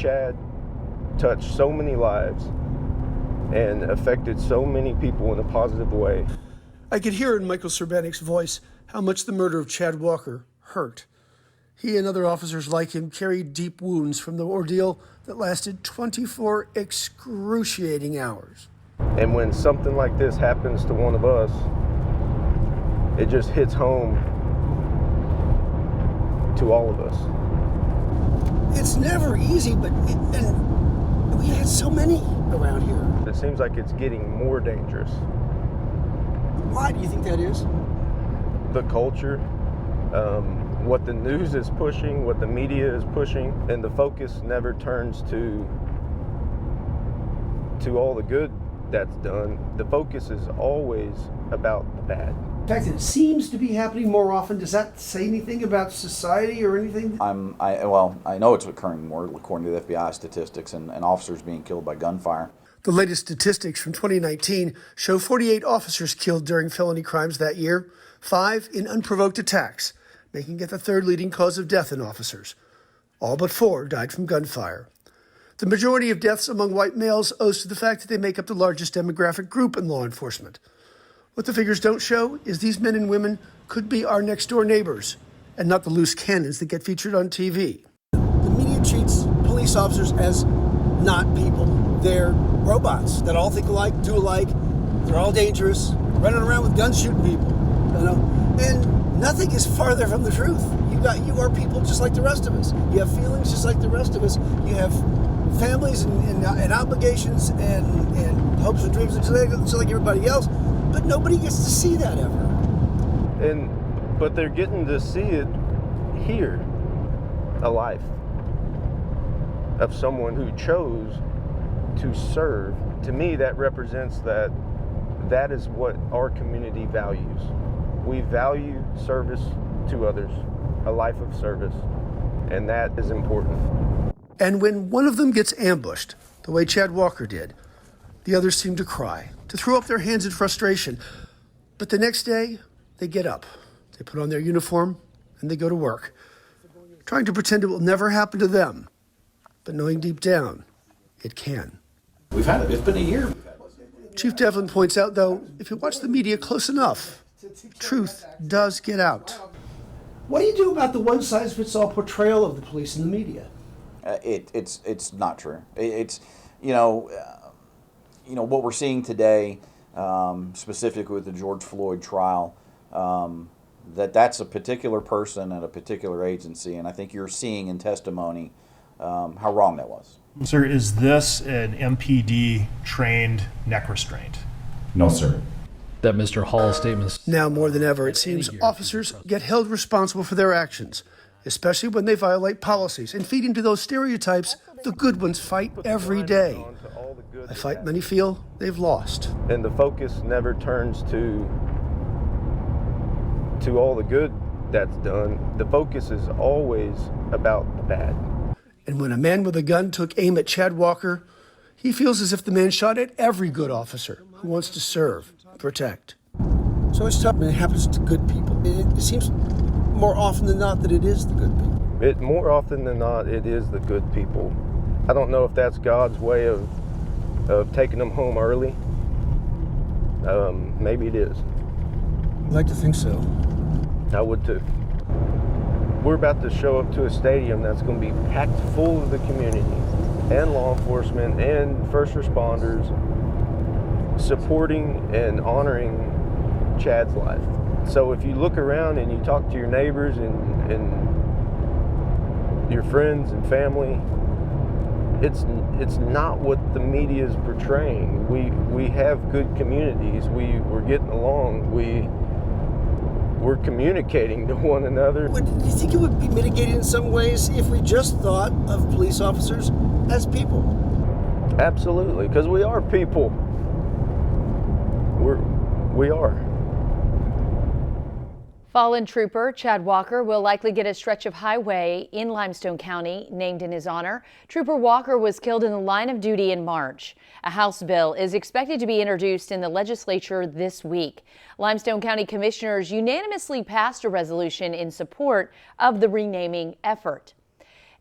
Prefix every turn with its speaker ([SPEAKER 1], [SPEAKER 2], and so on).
[SPEAKER 1] Chad touched so many lives and affected so many people in a positive way.
[SPEAKER 2] I could hear in Michael Serbanik's voice how much the murder of Chad Walker hurt. He and other officers like him carried deep wounds from the ordeal that lasted 24 excruciating hours.
[SPEAKER 1] And when something like this happens to one of us, it just hits home to all of us.
[SPEAKER 2] It's never easy, and we had so many around here.
[SPEAKER 1] It seems like it's getting more dangerous.
[SPEAKER 2] Why do you think that is?
[SPEAKER 1] The culture, what the news is pushing, what the media is pushing, and the focus never turns to all the good that's done. The focus is always about the bad.
[SPEAKER 2] The fact that it seems to be happening more often, does that say anything about society or anything?
[SPEAKER 3] I know it's occurring more according to the FBI statistics and officers being killed by gunfire.
[SPEAKER 2] The latest statistics from 2019 show 48 officers killed during felony crimes that year, 5 in unprovoked attacks, making it the third leading cause of death in officers. All but 4 died from gunfire. The majority of deaths among white males owes to the fact that they make up the largest demographic group in law enforcement. What the figures don't show is these men and women could be our next-door neighbors, and not the loose cannons that get featured on TV. The media treats police officers as not people. They're robots that all think alike, do alike. They're all dangerous, running around with guns shooting people. You know? And nothing is farther from the truth. You are people just like the rest of us. You have feelings just like the rest of us. You have families and obligations and hopes and dreams just like everybody else. But nobody gets to see that ever.
[SPEAKER 1] But they're getting to see it here, a life of someone who chose to serve. To me, that represents that is what our community values. We value service to others, a life of service, and that is important.
[SPEAKER 2] And when one of them gets ambushed, the way Chad Walker did, the others seem to cry, to throw up their hands in frustration. But the next day, they get up, they put on their uniform, and they go to work, trying to pretend it will never happen to them, but knowing deep down, it can.
[SPEAKER 3] It's been a year.
[SPEAKER 2] Chief Devlin points out, though, if you watch the media close enough, truth does get out. What do you do about the one-size-fits-all portrayal of the police in the media?
[SPEAKER 3] It's not true. It's what we're seeing today, specifically with the George Floyd trial, that's a particular person at a particular agency, and I think you're seeing in testimony how wrong that was.
[SPEAKER 4] Sir, is this an MPD trained neck restraint?
[SPEAKER 5] No, sir.
[SPEAKER 6] That Mr. Hall's statements.
[SPEAKER 2] Now more than ever, it seems officers get held responsible for their actions, especially when they violate policies and feed into those stereotypes the good ones fight every day. A fight many feel they've lost.
[SPEAKER 1] And the focus never turns to all the good that's done. The focus is always about the bad.
[SPEAKER 2] And when a man with a gun took aim at Chad Walker, he feels as if the man shot at every good officer who wants to serve, protect. So it's tough when it happens to good people. It seems more often than not that it is the good people.
[SPEAKER 1] More often than not, it is the good people. I don't know if that's God's way of taking them home early. Maybe it is.
[SPEAKER 2] I'd like to think so.
[SPEAKER 1] I would too. We're about to show up to a stadium that's going to be packed full of the community and law enforcement and first responders supporting and honoring Chad's life. So if you look around and you talk to your neighbors and your friends and family, it's not what the media is portraying. We have good communities. We're getting along. We're communicating to one another.
[SPEAKER 2] Do you think it would be mitigated in some ways if we just thought of police officers as people?
[SPEAKER 1] Absolutely, because we are people. We are.
[SPEAKER 7] Fallen trooper Chad Walker will likely get a stretch of highway in Limestone County named in his honor. Trooper Walker was killed in the line of duty in March. A House bill is expected to be introduced in the legislature this week. Limestone County commissioners unanimously passed a resolution in support of the renaming effort.